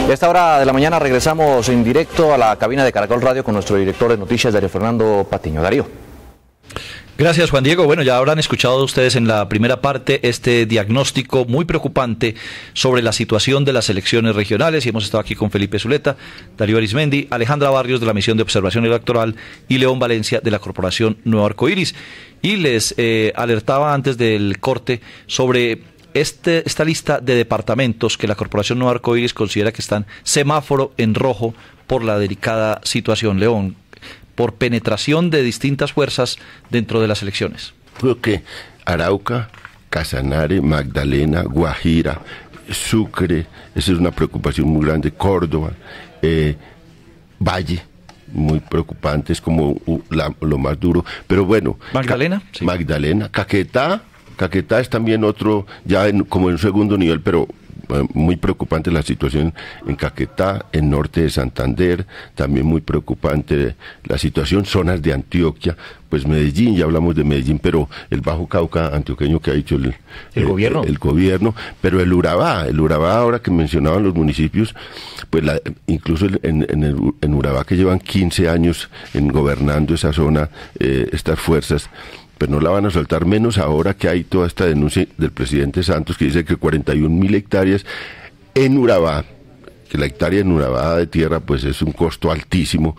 A esta hora de la mañana regresamos en directo a la cabina de Caracol Radio con nuestro director de noticias, Darío Fernando Patiño. Darío. Gracias, Juan Diego. Bueno, ya habrán escuchado ustedes en la primera parte este diagnóstico muy preocupante sobre la situación de las elecciones regionales, y hemos estado aquí con Felipe Zuleta, Darío Arizmendi, Alejandra Barrios de la Misión de Observación Electoral y León Valencia de la Corporación Nuevo Arcoíris. Y les alertaba antes del corte sobre esta lista de departamentos que la Corporación Nuevo Arcoíris considera que están semáforo en rojo por la delicada situación. León, por penetración de distintas fuerzas dentro de las elecciones. Creo que Arauca, Casanare, Magdalena, Guajira, Sucre, esa es una preocupación muy grande, Córdoba, Valle, muy preocupante, es como lo más duro, pero bueno. Magdalena. Sí. Magdalena, Caquetá es también otro, ya como en segundo nivel, pero muy preocupante la situación en Caquetá, en norte de Santander, también muy preocupante la situación, zonas de Antioquia, pues Medellín, ya hablamos de Medellín, pero el Bajo Cauca antioqueño que ha dicho el gobierno, pero el Urabá ahora que mencionaban los municipios, pues incluso en Urabá que llevan 15 años gobernando esa zona, estas fuerzas, pero no la van a soltar, menos ahora que hay toda esta denuncia del presidente Santos que dice que 41.000 hectáreas en Urabá, que la hectárea en Urabá de tierra pues es un costo altísimo,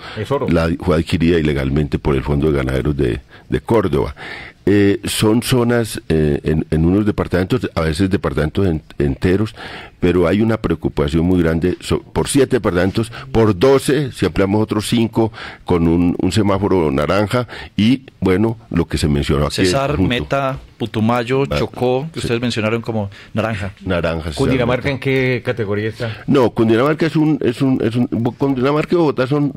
la fue adquirida ilegalmente por el Fondo de Ganaderos de Córdoba. Son zonas en unos departamentos, a veces departamentos enteros, pero hay una preocupación muy grande por 7 departamentos, por 12, si ampliamos otros 5, con un semáforo naranja, y bueno, lo que se mencionó aquí. Cesar, Meta, Putumayo, Chocó, que ustedes mencionaron como naranja. Naranja. ¿Cundinamarca en qué categoría está? No, Cundinamarca Cundinamarca y Bogotá son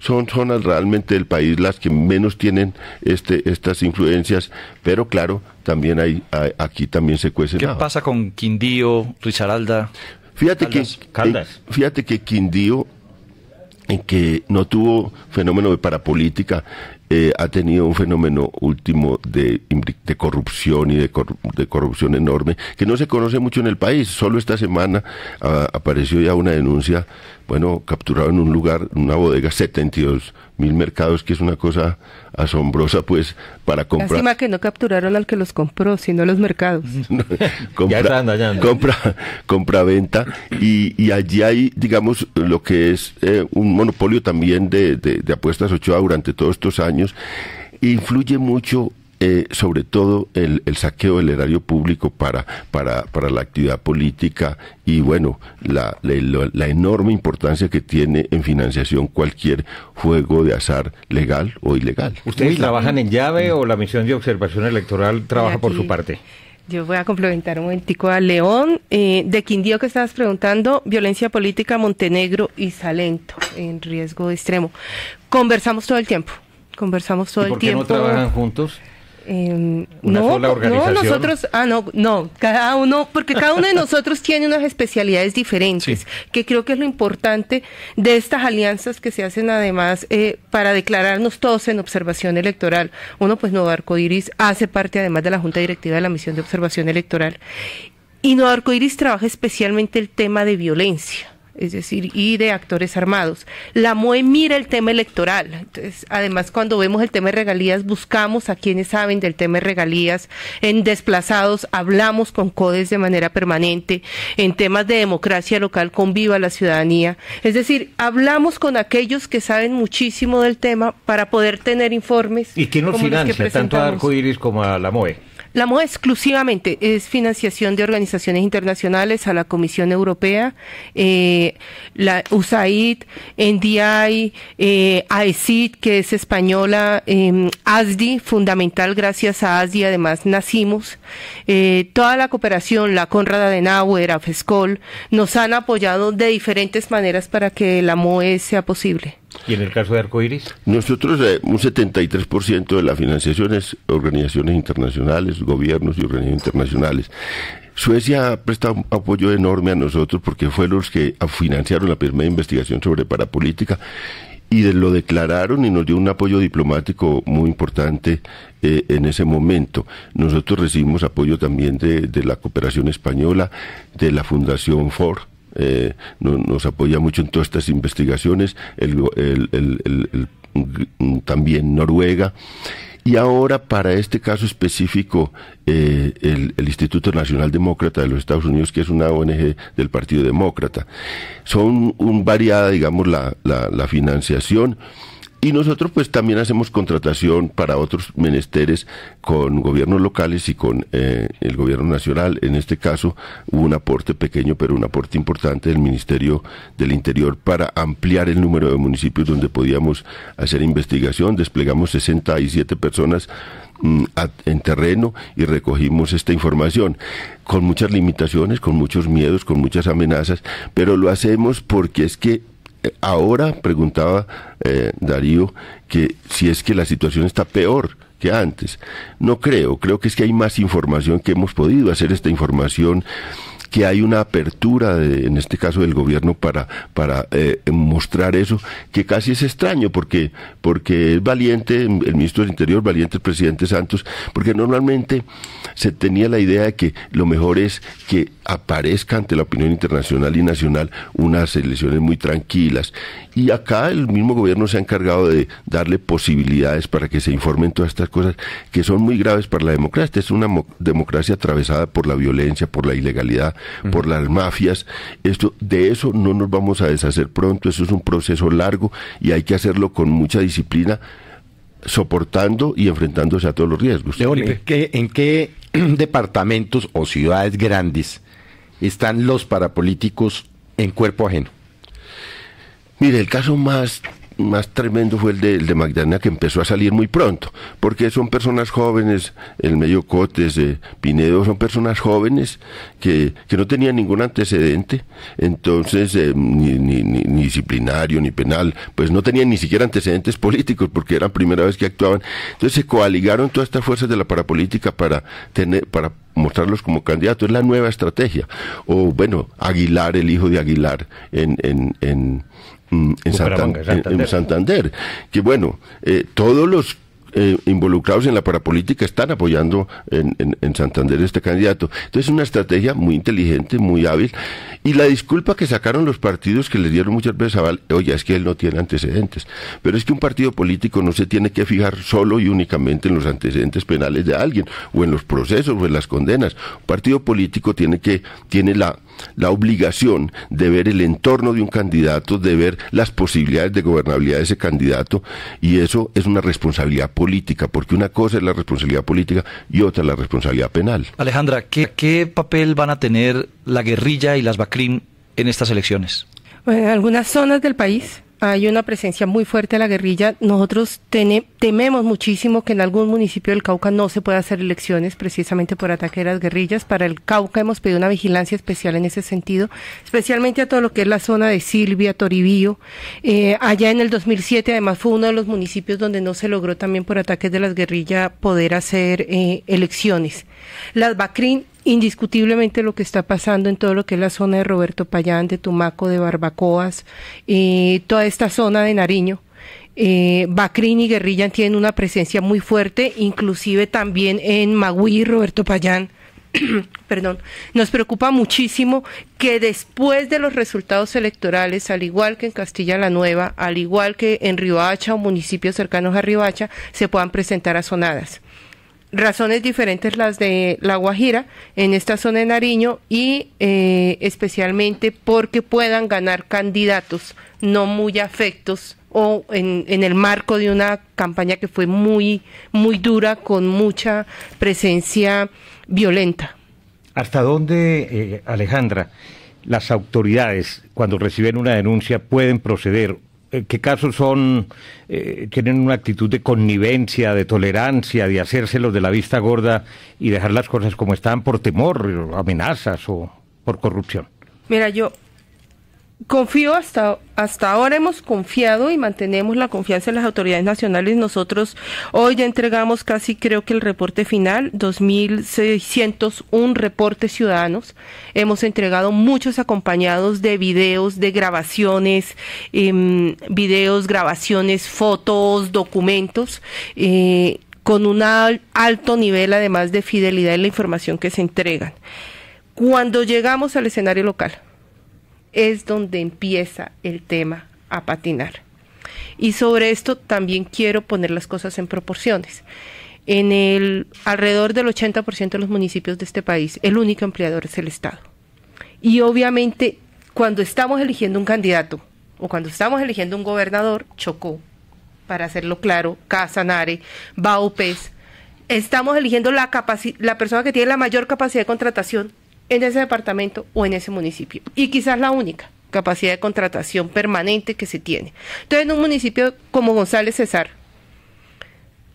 zonas realmente del país las que menos tienen estas influencias, pero claro, también aquí también se cuece. ¿Qué pasa con Quindío, Risaralda? Fíjate que Quindío, en que no tuvo fenómeno de parapolítica, ha tenido un fenómeno último de corrupción y de corrupción enorme, que no se conoce mucho en el país. Solo esta semana apareció ya una denuncia, bueno, capturado en un lugar, en una bodega, 72.000 mercados, que es una cosa asombrosa, pues, para comprar. Lástima que no capturaron al que los compró, sino los mercados. Compra-venta, y allí hay, digamos, lo que es un monopolio también de apuestas Ochoa durante todos estos años. Influye mucho, sobre todo el saqueo del erario público para la actividad política, y bueno, la enorme importancia que tiene en financiación cualquier juego de azar legal o ilegal. ¿Ustedes trabajan en llave o la Misión de Observación Electoral trabaja por su parte? Yo voy a complementar un momentico a León. De Quindío, que estabas preguntando, violencia política, Montenegro y Salento en riesgo extremo. Conversamos todo el tiempo. ¿Por qué no trabajan juntos? Nosotros, cada uno de nosotros tiene unas especialidades diferentes, que creo que es lo importante de estas alianzas que se hacen además para declararnos todos en observación electoral. Uno, pues Nuevo Arcoíris hace parte además de la Junta Directiva de la Misión de Observación Electoral, y Nuevo Arcoíris trabaja especialmente el tema de violencia, es decir, y de actores armados. La MOE mira el tema electoral. Entonces, además, cuando vemos el tema de regalías, buscamos a quienes saben del tema de regalías. En desplazados hablamos con CODES de manera permanente. En temas de democracia local, con Viva la Ciudadanía. Es decir, hablamos con aquellos que saben muchísimo del tema para poder tener informes. ¿Y quién nos financia, tanto a Arcoíris como a la MOE? La MOE exclusivamente es financiación de organizaciones internacionales, a la Comisión Europea, la USAID, NDI, AECID, que es española, ASDI, fundamental, gracias a ASDI además nacimos, toda la cooperación, la Konrad Adenauer, AFESCOL, nos han apoyado de diferentes maneras para que la MOE sea posible. ¿Y en el caso de Arcoíris? Nosotros, un 73% de la financiación es organizaciones internacionales, gobiernos y organizaciones internacionales. Suecia ha prestado un apoyo enorme a nosotros porque fue los que financiaron la primera investigación sobre parapolítica, y lo declararon y nos dio un apoyo diplomático muy importante en ese momento. Nosotros recibimos apoyo también de la cooperación española, de la Fundación FOR, nos apoya mucho en todas estas investigaciones, también Noruega. Y ahora, para este caso específico, el Instituto Nacional Demócrata de los Estados Unidos, que es una ONG del Partido Demócrata. Son variada, digamos, la financiación. Y nosotros pues también hacemos contratación para otros menesteres con gobiernos locales y con el gobierno nacional. En este caso hubo un aporte pequeño, pero un aporte importante del Ministerio del Interior para ampliar el número de municipios donde podíamos hacer investigación. Desplegamos 67 personas en terreno y recogimos esta información con muchas limitaciones, con muchos miedos, con muchas amenazas, pero lo hacemos porque es que ahora preguntaba Darío que si es que la situación está peor que antes. No creo que es que hay más información, que hemos podido hacer esta información, que hay una apertura en este caso del gobierno para mostrar eso, que casi es extraño porque es valiente el ministro del Interior, valiente el presidente Santos, porque normalmente se tenía la idea de que lo mejor es que aparezca ante la opinión internacional y nacional unas elecciones muy tranquilas, y acá el mismo gobierno se ha encargado de darle posibilidades para que se informen todas estas cosas que son muy graves para la democracia. Es una democracia atravesada por la violencia, por la ilegalidad, por las mafias. De eso no nos vamos a deshacer pronto, eso es un proceso largo y hay que hacerlo con mucha disciplina, soportando y enfrentándose a todos los riesgos. León, ¿en qué departamentos o ciudades grandes están los parapolíticos en cuerpo ajeno? Mire, el caso más tremendo fue el de Magdalena, que empezó a salir muy pronto, porque son personas jóvenes, el Medio Cotes, Pinedo, son personas jóvenes que no tenían ningún antecedente, entonces ni disciplinario ni penal, pues no tenían ni siquiera antecedentes políticos, porque era la primera vez que actuaban. Entonces se coaligaron todas estas fuerzas de la parapolítica para mostrarlos como candidatos. Es la nueva estrategia. O bueno, Aguilar, el hijo de Aguilar en Santander, que bueno, todos los involucrados en la parapolítica están apoyando en Santander este candidato. Entonces es una estrategia muy inteligente, muy hábil, y la disculpa que sacaron los partidos que les dieron muchas veces a oye, es que él no tiene antecedentes, pero es que un partido político no se tiene que fijar solo y únicamente en los antecedentes penales de alguien, o en los procesos, o en las condenas. Un partido político tiene la obligación de ver el entorno de un candidato, de ver las posibilidades de gobernabilidad de ese candidato, y eso es una responsabilidad política, porque una cosa es la responsabilidad política y otra la responsabilidad penal. Alejandra, ¿qué papel van a tener la guerrilla y las BACRIM en estas elecciones? Bueno, en algunas zonas del país hay una presencia muy fuerte de la guerrilla. Nosotros tememos muchísimo que en algún municipio del Cauca no se pueda hacer elecciones precisamente por ataque de las guerrillas. Para el Cauca hemos pedido una vigilancia especial en ese sentido, especialmente a todo lo que es la zona de Silvia, Toribío. Allá en el 2007 además fue uno de los municipios donde no se logró también por ataques de las guerrillas poder hacer elecciones. Las BACRIM, indiscutiblemente lo que está pasando en todo lo que es la zona de Roberto Payán, de Tumaco, de Barbacoas, toda esta zona de Nariño, BACRIM y guerrilla tienen una presencia muy fuerte, inclusive también en Magüí, Roberto Payán. Perdón, nos preocupa muchísimo que después de los resultados electorales, al igual que en Castilla la Nueva, al igual que en Riohacha o municipios cercanos a Riohacha, se puedan presentar azonadas. Razones diferentes las de La Guajira, en esta zona de Nariño, y especialmente porque puedan ganar candidatos no muy afectos o en el marco de una campaña que fue muy dura, con mucha presencia violenta. ¿Hasta dónde, Alejandra, las autoridades, cuando reciben una denuncia, pueden proceder? ¿Qué casos tienen una actitud de connivencia, de tolerancia, de hacérselos de la vista gorda y dejar las cosas como están por temor, amenazas o por corrupción? Mira, yo confío, hasta ahora hemos confiado y mantenemos la confianza en las autoridades nacionales. Nosotros hoy ya entregamos casi, creo que el reporte final, 2.601 reportes ciudadanos. Hemos entregado muchos acompañados de videos, de grabaciones, grabaciones, fotos, documentos, con un alto nivel además de fidelidad en la información que se entregan. Cuando llegamos al escenario local, es donde empieza el tema a patinar. Y sobre esto también quiero poner las cosas en proporciones. Alrededor del 80% de los municipios de este país, el único empleador es el Estado. Y obviamente, cuando estamos eligiendo un candidato o cuando estamos eligiendo un gobernador, Chocó, para hacerlo claro, Casanare, Baupés, estamos eligiendo la persona que tiene la mayor capacidad de contratación en ese departamento o en ese municipio. Y quizás la única capacidad de contratación permanente que se tiene. Entonces, en un municipio como González Cesar,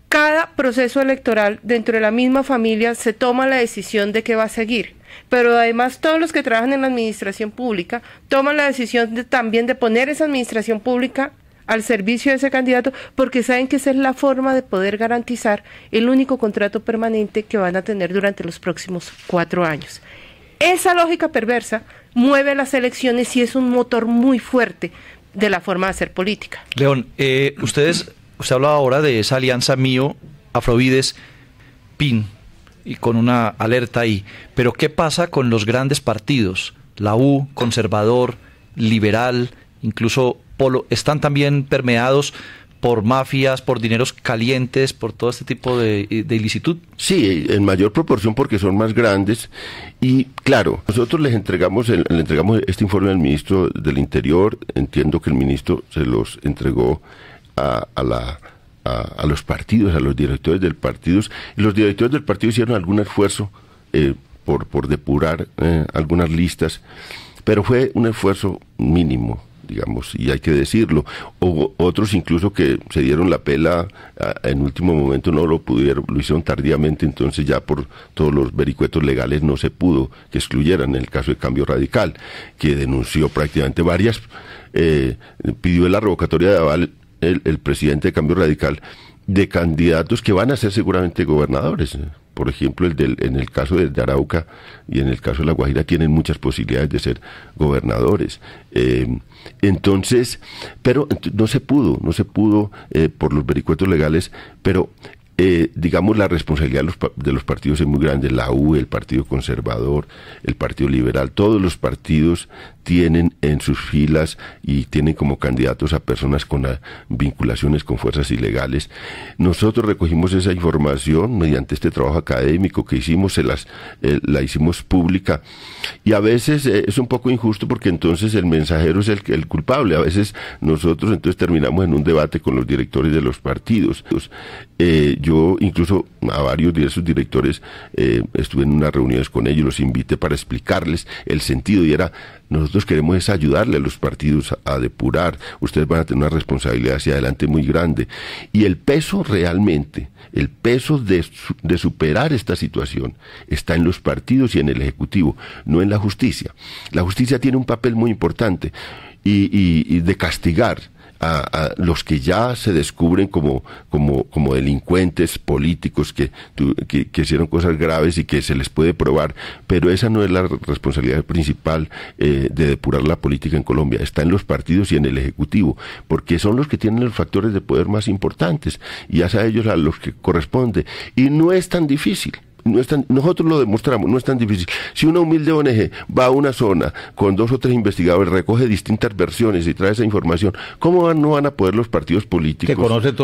cada proceso electoral dentro de la misma familia se toma la decisión de qué va a seguir. Pero además todos los que trabajan en la administración pública toman la decisión también de poner esa administración pública al servicio de ese candidato, porque saben que esa es la forma de poder garantizar el único contrato permanente que van a tener durante los próximos 4 años. Esa lógica perversa mueve las elecciones y es un motor muy fuerte de la forma de hacer política. León, usted hablaba ahora de esa alianza Mío, Afrovides, PIN, y con una alerta ahí. Pero ¿qué pasa con los grandes partidos? La U, conservador, liberal, incluso Polo, ¿están también permeados por mafias, por dineros calientes, por todo este tipo de ilicitud? Sí, en mayor proporción porque son más grandes. Y claro, nosotros le entregamos este informe al ministro del Interior. Entiendo que el ministro se los entregó a los partidos, a los directores del partido, y los directores del partido hicieron algún esfuerzo por depurar algunas listas, pero fue un esfuerzo mínimo, digamos, y hay que decirlo. O otros incluso que se dieron la pela en último momento no lo pudieron, lo hicieron tardíamente, entonces ya por todos los vericuetos legales no se pudo que excluyeran. En el caso de Cambio Radical, que denunció prácticamente varias, pidió la revocatoria de aval el presidente de Cambio Radical de candidatos que van a ser seguramente gobernadores. Por ejemplo, en el caso de Arauca y en el caso de La Guajira tienen muchas posibilidades de ser gobernadores. Entonces, pero no se pudo por los vericuetos legales, pero digamos la responsabilidad de los partidos es muy grande. La U, el Partido Conservador, el Partido Liberal, todos los partidos tienen en sus filas y tienen como candidatos a personas con vinculaciones con fuerzas ilegales. Nosotros recogimos esa información mediante este trabajo académico que hicimos, la hicimos pública, y a veces es un poco injusto porque entonces el mensajero es el culpable. A veces nosotros entonces terminamos en un debate con los directores de los partidos. Yo incluso a varios de esos directores estuve en unas reuniones con ellos, los invité para explicarles el sentido, y era: nosotros queremos es ayudarle a los partidos a depurar. Ustedes van a tener una responsabilidad hacia adelante muy grande. Y el peso realmente, el peso de superar esta situación está en los partidos y en el Ejecutivo, no en la justicia. La justicia tiene un papel muy importante y de castigar a los que ya se descubren como delincuentes políticos que hicieron cosas graves y que se les puede probar, pero esa no es la responsabilidad principal de depurar la política en Colombia. Está en los partidos y en el Ejecutivo, porque son los que tienen los factores de poder más importantes y es a ellos a los que corresponde, y no es tan difícil. Nosotros lo demostramos, no es tan difícil. Si una humilde ONG va a una zona con 2 o 3 investigadores, recoge distintas versiones y trae esa información, ¿cómo no van a poder los partidos políticos, que conocen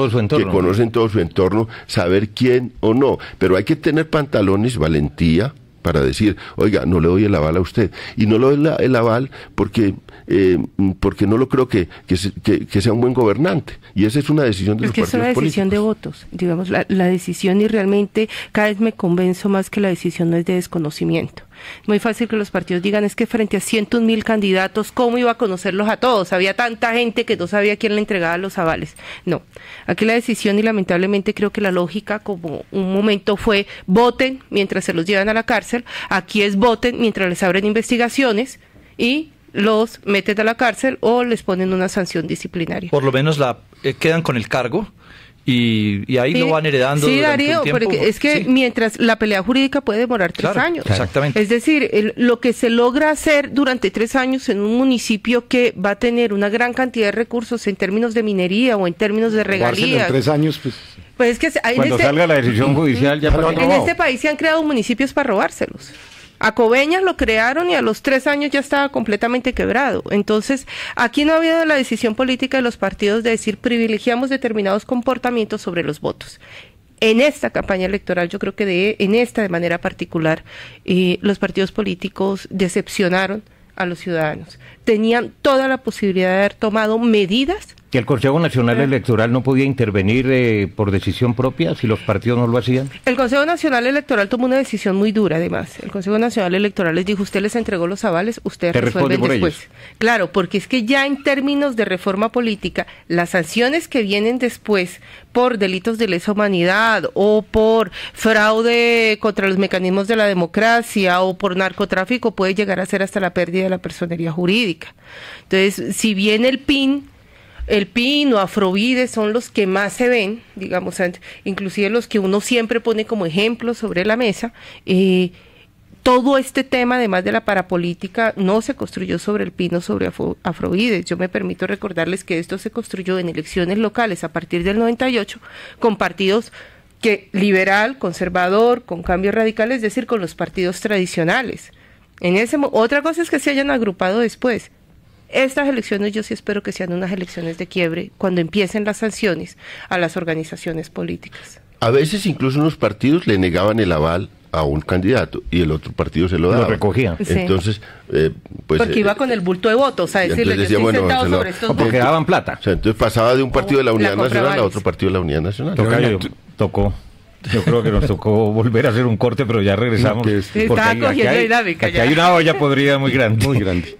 todo su entorno, saber quién o no? Pero hay que tener pantalones, valentía, para decir: oiga, no le doy el aval a usted. Y no le doy el aval porque no lo creo que sea un buen gobernante. Y esa es una decisión de los partidos políticos. Es que es una decisión de votos, digamos, la decisión, y realmente cada vez me convenzo más que la decisión no es de desconocimiento. Muy fácil que los partidos digan: es que frente a 101.000 candidatos, ¿cómo iba a conocerlos a todos? Había tanta gente que no sabía quién le entregaba los avales. No, aquí la decisión, y lamentablemente creo que la lógica como un momento fue: voten mientras se los llevan a la cárcel. Aquí es voten mientras les abren investigaciones y los meten a la cárcel o les ponen una sanción disciplinaria. Por lo menos quedan con el cargo. Y ahí lo van heredando. Sí, Darío, porque es que mientras la pelea jurídica puede demorar 3 años. Exactamente. Es decir, lo que se logra hacer durante 3 años en un municipio que va a tener una gran cantidad de recursos en términos de minería o en términos de regalías. En 3 años, pues es que cuando salga la decisión judicial ya en este país se han creado municipios para robárselos. A Coveñas lo crearon y a los 3 años ya estaba completamente quebrado. Entonces, aquí no ha habido la decisión política de los partidos de decir privilegiamos determinados comportamientos sobre los votos. En esta campaña electoral, yo creo que en esta de manera particular, los partidos políticos decepcionaron a los ciudadanos. Tenían toda la posibilidad de haber tomado medidas. ¿Y el Consejo Nacional Electoral no podía intervenir por decisión propia si los partidos no lo hacían? El Consejo Nacional Electoral tomó una decisión muy dura, además. El Consejo Nacional Electoral les dijo, usted les entregó los avales, ustedes resuelven después. Claro, porque es que ya en términos de reforma política, las sanciones que vienen después por delitos de lesa humanidad o por fraude contra los mecanismos de la democracia o por narcotráfico puede llegar a ser hasta la pérdida de la personería jurídica. Entonces, si bien el PIN o Afrovide son los que más se ven, digamos, inclusive los que uno siempre pone como ejemplo sobre la mesa, todo este tema, además de la parapolítica, no se construyó sobre el PIN o sobre Afrovide. Yo me permito recordarles que esto se construyó en elecciones locales a partir del 98 con partidos liberal, conservador, con cambios radicales, es decir, con los partidos tradicionales. Otra cosa es que se hayan agrupado después. Estas elecciones yo sí espero que sean unas elecciones de quiebre cuando empiecen las sanciones a las organizaciones políticas. A veces incluso unos partidos le negaban el aval a un candidato y el otro partido se lo daba. Lo recogía. Sí. Entonces, pues... Porque iba con el bulto de votos, a decirle que estoy sentado sobre estos votos. Porque daban plata. O sea, entonces pasaba de un partido de la Unidad Nacional a otro partido de la Unidad Nacional. Tocó. Yo creo que nos tocó volver a hacer un corte, pero ya regresamos. Está cogiendo dinámica. Aquí hay una olla podrida muy grande. Muy grande.